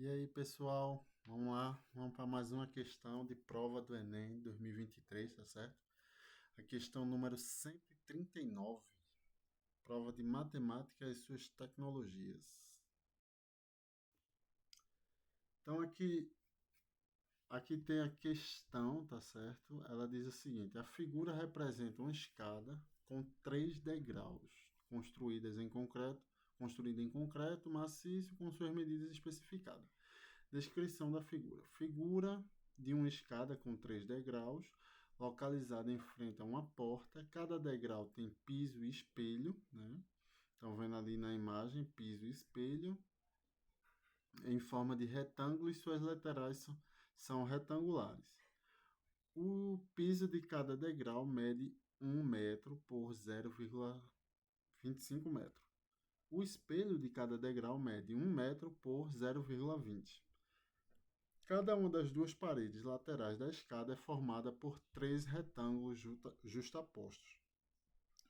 E aí, pessoal, vamos lá, vamos para mais uma questão de prova do Enem 2023, tá certo? A questão número 139, prova de matemática e suas tecnologias. Então, aqui tem a questão, tá certo? Ela diz o seguinte: a figura representa uma escada com 3 degraus, construída em concreto maciço com suas medidas especificadas. Descrição da figura. Figura de uma escada com 3 degraus, localizada em frente a uma porta. Cada degrau tem piso e espelho, né? Estão vendo ali na imagem, piso e espelho, em forma de retângulo e suas laterais são retangulares. O piso de cada degrau mede 1 metro por 0,25 metro. O espelho de cada degrau mede 1 metro por 0,20. Cada uma das duas paredes laterais da escada é formada por 3 retângulos justapostos.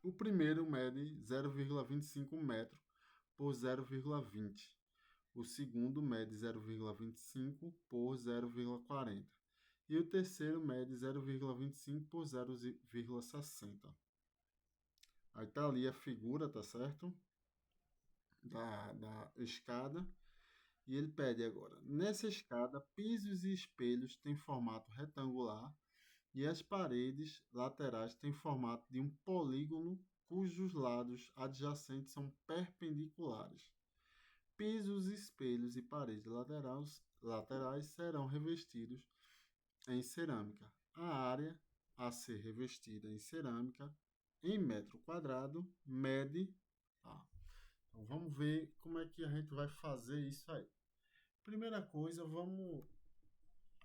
O primeiro mede 0,25 metro por 0,20. O segundo mede 0,25 por 0,40. E o terceiro mede 0,25 por 0,60. Aí tá ali a figura, tá certo? Da escada. E ele pede agora: nessa escada, pisos e espelhos têm formato retangular e as paredes laterais têm formato de um polígono cujos lados adjacentes são perpendiculares. Pisos, espelhos e paredes laterais serão revestidos em cerâmica. A área a ser revestida em cerâmica, em metro quadrado, mede. Tá? Então vamos ver como é que a gente vai fazer isso aí. Primeira coisa,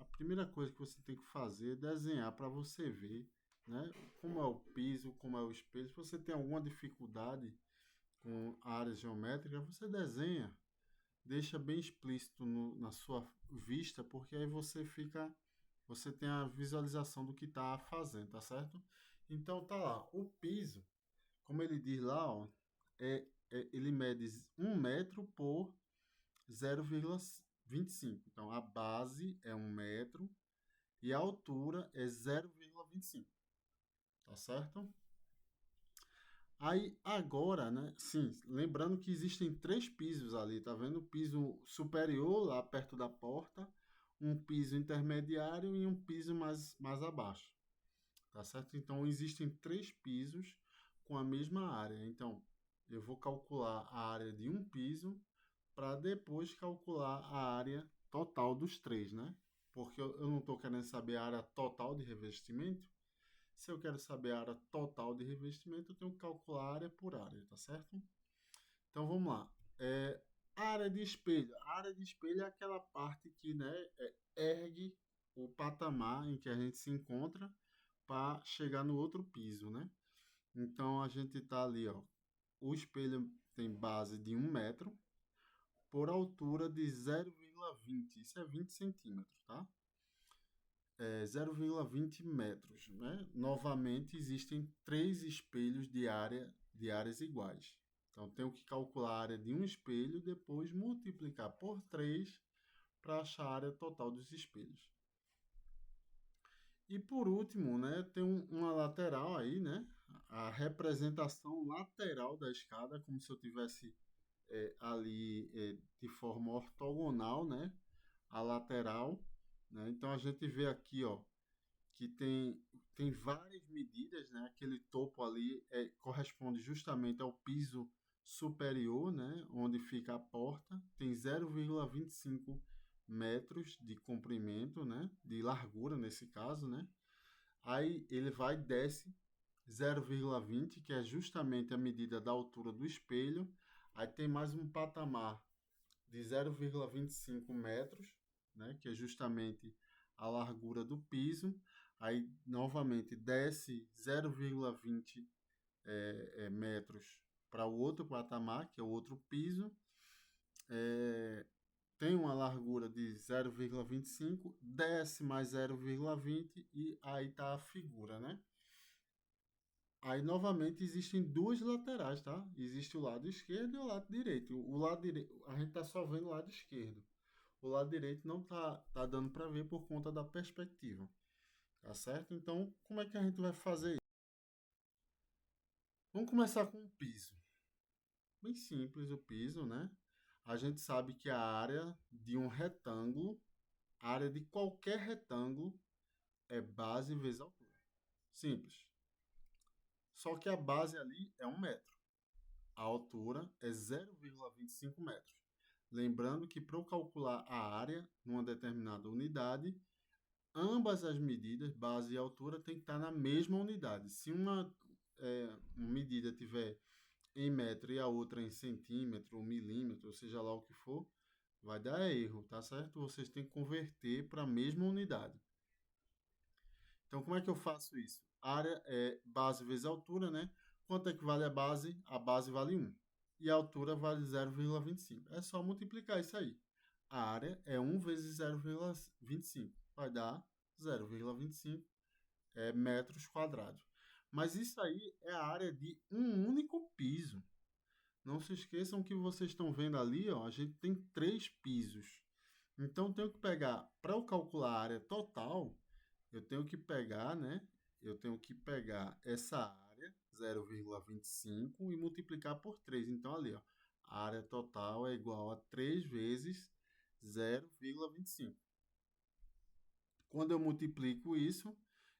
A primeira coisa que você tem que fazer é desenhar para você ver, né, como é o piso, como é o espelho. Se você tem alguma dificuldade com áreas geométricas, você desenha, deixa bem explícito na sua vista, porque aí você tem a visualização do que está fazendo, tá certo? Então tá lá, o piso, como ele diz lá, ó, ele mede 1 metro por 0,25. Então, a base é 1 metro e a altura é 0,25. Tá certo? Aí, agora, né? Sim, lembrando que existem 3 pisos ali, tá vendo? O piso superior, lá perto da porta, um piso intermediário e um piso mais abaixo. Tá certo? Então, existem 3 pisos com a mesma área. Então, eu vou calcular a área de um piso para depois calcular a área total dos 3, né? Porque eu não estou querendo saber a área total de revestimento. Se eu quero saber a área total de revestimento, eu tenho que calcular área por área, tá certo? Então vamos lá. A área de espelho. A área de espelho é aquela parte que, né, ergue o patamar em que a gente se encontra para chegar no outro piso, né? Então a gente está ali, ó. O espelho tem base de 1 metro por altura de 0,20. Isso é 20 centímetros, tá? 0,20 metros, né? Novamente, existem 3 espelhos de áreas iguais. Então, tenho que calcular a área de um espelho, depois multiplicar por 3 para achar a área total dos espelhos. E por último, né, tem uma lateral aí, né? A representação lateral da escada, como se eu tivesse ali de forma ortogonal, né? A lateral, né? Então a gente vê aqui, ó, que tem várias medidas, né? Aquele topo ali corresponde justamente ao piso superior, né? Onde fica a porta, tem 0,25 metros de comprimento, né? De largura nesse caso, né? Aí ele vai e desce 0,20, que é justamente a medida da altura do espelho. Aí tem mais um patamar de 0,25 metros, né, que é justamente a largura do piso. Aí, novamente, desce 0,20 metros para o outro patamar, que é o outro piso. Tem uma largura de 0,25, desce mais 0,20 e aí está a figura, né? Aí, novamente, existem duas laterais, tá? Existe o lado esquerdo e o lado direito. O lado direito, a gente está só vendo o lado esquerdo. o lado direito não tá dando para ver por conta da perspectiva, tá certo? Então, como é que a gente vai fazer isso? Vamos começar com o piso. Bem simples o piso, né? A gente sabe que a área de um retângulo, a área de qualquer retângulo é base vezes altura. Simples. Só que a base ali é 1 metro. A altura é 0,25 metros. Lembrando que para eu calcular a área numa determinada unidade, ambas as medidas, base e altura, tem que estar na mesma unidade. Se uma medida tiver em metro e a outra em centímetro ou milímetro, ou seja lá o que for, vai dar erro, tá certo? Vocês têm que converter para a mesma unidade. Então, como é que eu faço isso? A área é base vezes altura, né? Quanto é que vale a base? A base vale 1. E a altura vale 0,25. É só multiplicar isso aí. A área é 1 vezes 0,25. Vai dar 0,25 metros quadrados. Mas isso aí é a área de um único piso. Não se esqueçam que vocês estão vendo ali, ó, a gente tem 3 pisos. Então, eu tenho que pegar, para eu calcular a área total, eu tenho que pegar, né? Eu tenho que pegar essa área, 0,25, e multiplicar por 3. Então, ali, ó, a área total é igual a 3 vezes 0,25. Quando eu multiplico isso,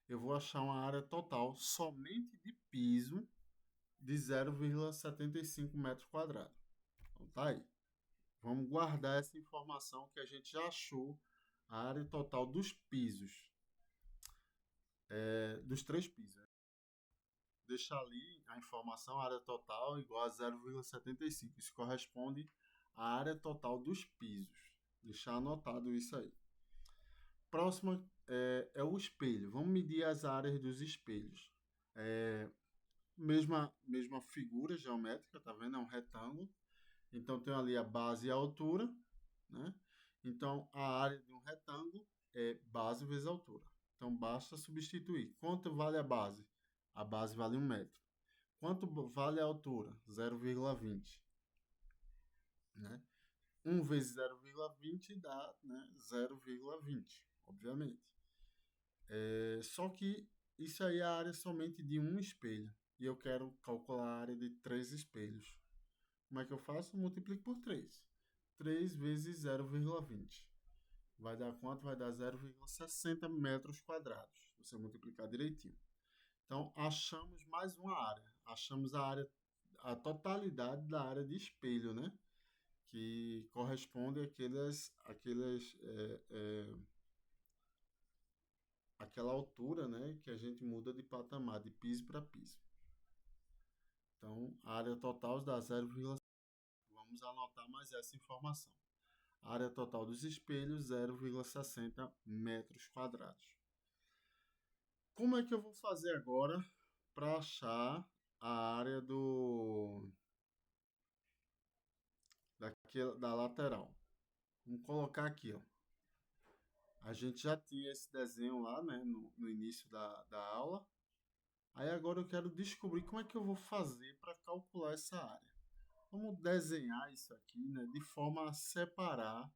eu vou achar uma área total somente de piso de 0,75 metros quadrados. Então, tá aí. Vamos guardar essa informação que a gente já achou a área total dos pisos, dos 3 pisos. Deixar ali a informação, a área total igual a 0,75. Isso corresponde à área total dos pisos. Deixar anotado isso aí. Próxima é o espelho. Vamos medir as áreas dos espelhos. Mesma figura geométrica, tá vendo? É um retângulo. Então, tem ali a base e a altura, né? Então, a área de um retângulo é base vezes altura. Então, basta substituir. Quanto vale a base? A base vale 1 metro. Quanto vale a altura? 0,20. Né? 1 vezes 0,20 dá, né, 0,20, obviamente. Só que isso aí é a área somente de um espelho. E eu quero calcular a área de 3 espelhos. Como é que eu faço? Multiplico por 3. 3 vezes 0,20. Vai dar quanto? Vai dar 0,60 metros quadrados. Se você multiplicar direitinho. Então, achamos mais uma área. Achamos a totalidade da área de espelho, né? Que corresponde àquela altura, né? Que a gente muda de patamar, de piso para piso. Então, a área total dá 0,5. Vamos anotar mais essa informação. A área total dos espelhos, 0,60 metros quadrados. Como é que eu vou fazer agora para achar a área da lateral? Vamos colocar aqui, ó. A gente já tinha esse desenho lá, né, no início da aula. Aí agora eu quero descobrir como é que eu vou fazer para calcular essa área. Vamos desenhar isso aqui, né, de forma a separar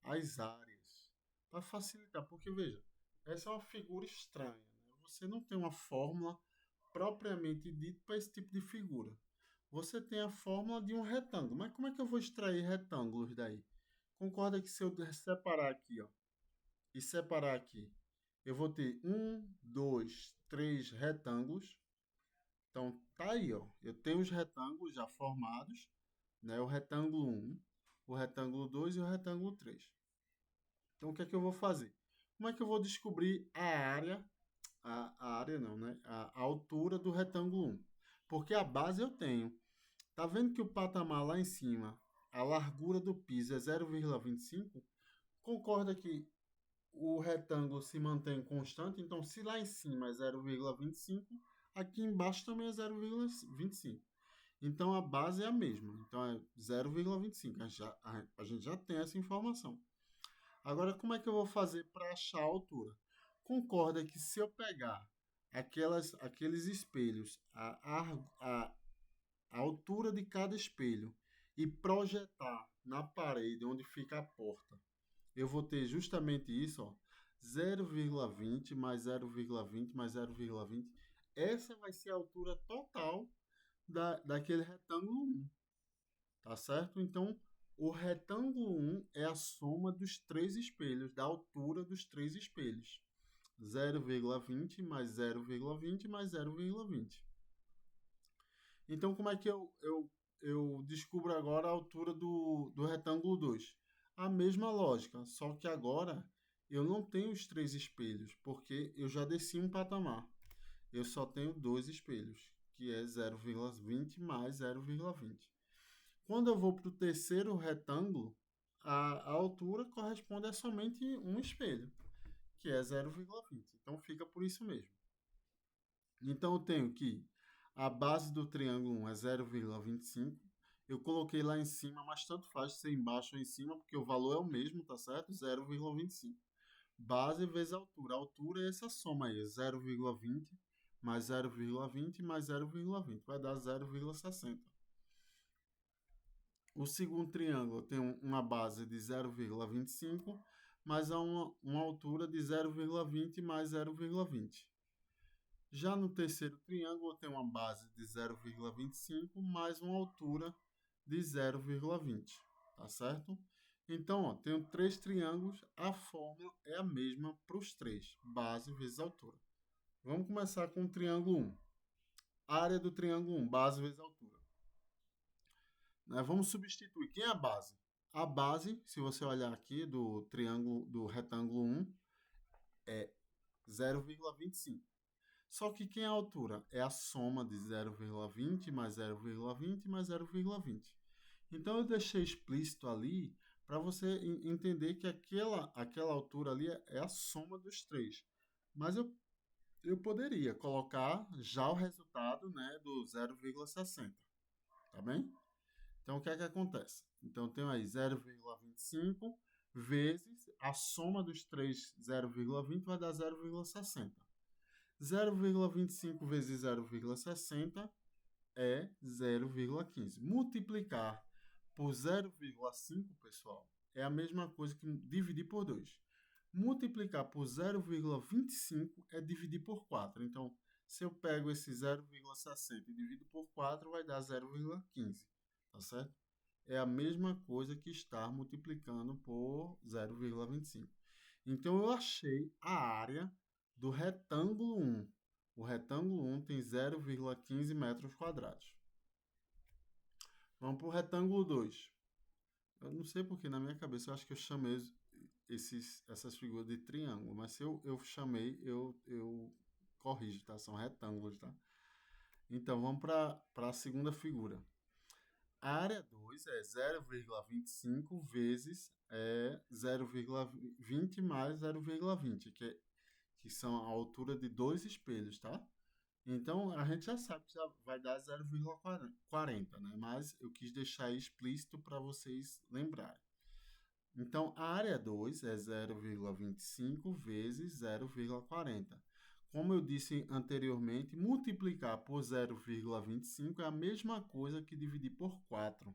as áreas, para facilitar, porque veja, essa é uma figura estranha, né? Você não tem uma fórmula propriamente dita para esse tipo de figura. Você tem a fórmula de um retângulo, mas como é que eu vou extrair retângulos daí? Concorda que se eu separar aqui, ó, e separar aqui, eu vou ter 1, 2, 3 retângulos. Então, tá aí, ó. Eu tenho os retângulos já formados, né? O retângulo 1, o retângulo 2 e o retângulo 3. Então, o que é que eu vou fazer? Como é que eu vou descobrir a área não, né? A altura do retângulo 1? Porque a base eu tenho. Tá vendo que o patamar lá em cima, a largura do piso é 0,25? Concorda que o retângulo se mantém constante, então se lá em cima é 0,25, aqui embaixo também é 0,25. Então a base é a mesma, então é 0,25. A gente já tem essa informação. Agora, como é que eu vou fazer para achar a altura? Concorda que se eu pegar aqueles espelhos, a altura de cada espelho e projetar na parede onde fica a porta, eu vou ter justamente isso, ó, 0,20 mais 0,20 mais 0,20. Essa vai ser a altura total daquele retângulo 1, tá certo? Então, o retângulo 1 é a soma dos três espelhos, da altura dos três espelhos. 0,20 mais 0,20 mais 0,20. Então, como é que eu descubro agora a altura do retângulo 2? A mesma lógica, só que agora eu não tenho os três espelhos, porque eu já desci um patamar. Eu só tenho dois espelhos, que é 0,20 mais 0,20. Quando eu vou para o terceiro retângulo, a altura corresponde a somente um espelho, que é 0,20. Então fica por isso mesmo. Então eu tenho que a base do triângulo 1 é 0,25. Eu coloquei lá em cima, mas tanto faz ser embaixo ou em cima, porque o valor é o mesmo, tá certo? 0,25. Base vezes altura. A altura é essa soma aí, 0,20 mais 0,20 mais 0,20. Vai dar 0,60. O segundo triângulo tem uma base de 0,25, mas há uma altura de 0,20 mais 0,20. Já no terceiro triângulo, tem uma base de 0,25 mais uma altura de 0,20, tá certo? Então, ó, tenho três triângulos, a fórmula é a mesma para os três, base vezes altura. Vamos começar com o triângulo 1. Área do triângulo 1, base vezes altura. Vamos substituir. Quem é a base? A base, se você olhar aqui do triângulo, do retângulo 1, é 0,25. Só que quem é a altura? É a soma de 0,20 mais 0,20 mais 0,20. Então, eu deixei explícito ali para você entender que aquela altura ali é a soma dos três. Mas eu poderia colocar já o resultado, né, do 0,60. Tá bem? Então, o que é que acontece? Então, eu tenho aí 0,25 vezes a soma dos três 0,20 vai dar 0,60. 0,25 vezes 0,60 é 0,15. Multiplicar por 0,5, pessoal, é a mesma coisa que dividir por 2. Multiplicar por 0,25 é dividir por 4. Então, se eu pego esse 0,60 e divido por 4, vai dar 0,15. Tá certo? É a mesma coisa que estar multiplicando por 0,25. Então, eu achei a área do retângulo 1. O retângulo 1 tem 0,15 metros quadrados. Vamos para o retângulo 2. Eu não sei porque na minha cabeça eu acho que eu chamei essas figuras de triângulo, mas se eu chamei, eu corrijo, tá? São retângulos, tá? Então, vamos para a segunda figura. A área 2 é 0,25 vezes 0,20 mais 0,20, que são a altura de dois espelhos, tá? Então, a gente já sabe que já vai dar 0,40, né? Mas eu quis deixar explícito para vocês lembrarem. Então, a área 2 é 0,25 vezes 0,40. Como eu disse anteriormente, multiplicar por 0,25 é a mesma coisa que dividir por 4.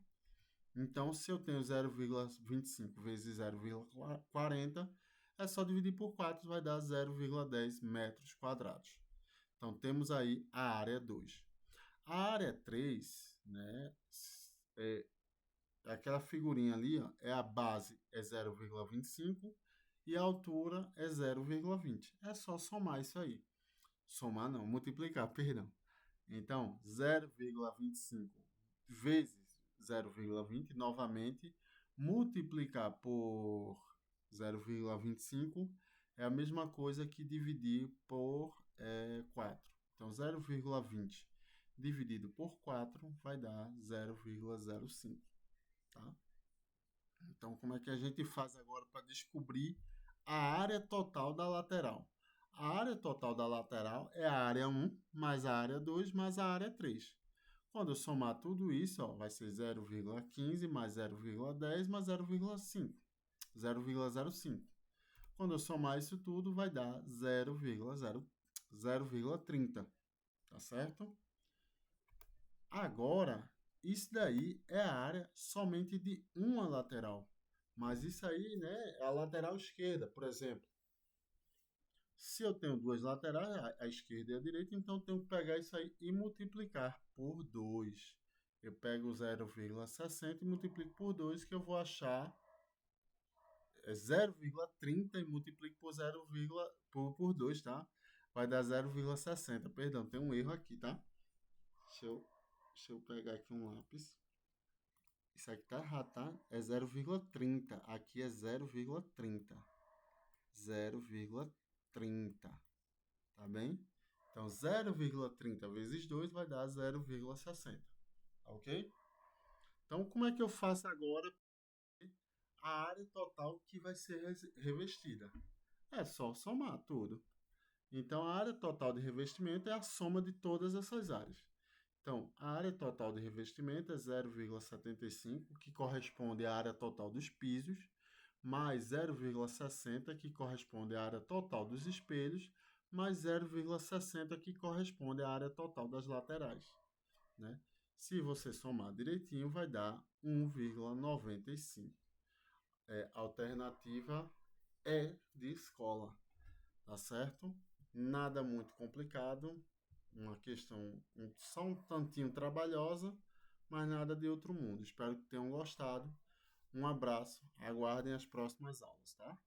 Então, se eu tenho 0,25 vezes 0,40, é só dividir por 4, vai dar 0,10 metros quadrados. Então, temos aí a área 2. A área 3, né, é aquela figurinha ali, ó, é a base é 0,25 e a altura é 0,20. É só somar isso aí. Somar não, multiplicar, perdão. Então, 0,25 vezes 0,20, novamente, multiplicar por 0,25 é a mesma coisa que dividir por 4. Então, 0,20 dividido por 4 vai dar 0,05. Tá? Então, como é que a gente faz agora para descobrir a área total da lateral? A área total da lateral é a área 1 mais a área 2 mais a área 3. Quando eu somar tudo isso, ó, vai ser 0,15 mais 0,10 mais 0,5. 0,05. Quando eu somar isso tudo, vai dar 0,30. Tá certo? Agora, isso daí é a área somente de uma lateral. Mas isso aí, né, é a lateral esquerda, por exemplo. Se eu tenho duas laterais, a esquerda e a direita, então eu tenho que pegar isso aí e multiplicar por 2. Eu pego 0,60 e multiplico por 2, que eu vou achar 0,30 e multiplico por 0, por 2, tá? Vai dar 0,60. Perdão, tem um erro aqui, tá? Deixa eu, deixa eu pegar aqui um lápis. Isso aqui tá errado, tá? É 0,30. Aqui é 0,30. 0,30. Tá bem? Então, 0,30 vezes 2 vai dar 0,60. Tá ok? Então, como é que eu faço agora a área total que vai ser revestida? É só somar tudo. Então, a área total de revestimento é a soma de todas essas áreas. Então, a área total de revestimento é 0,75, que corresponde à área total dos pisos, mais 0,60, que corresponde à área total dos espelhos, mais 0,60, que corresponde à área total das laterais, né? Se você somar direitinho, vai dar 1,95. Alternativa E de escola, tá certo? Nada muito complicado, uma questão só um tantinho trabalhosa, mas nada de outro mundo. Espero que tenham gostado. Um abraço, aguardem as próximas aulas, tá?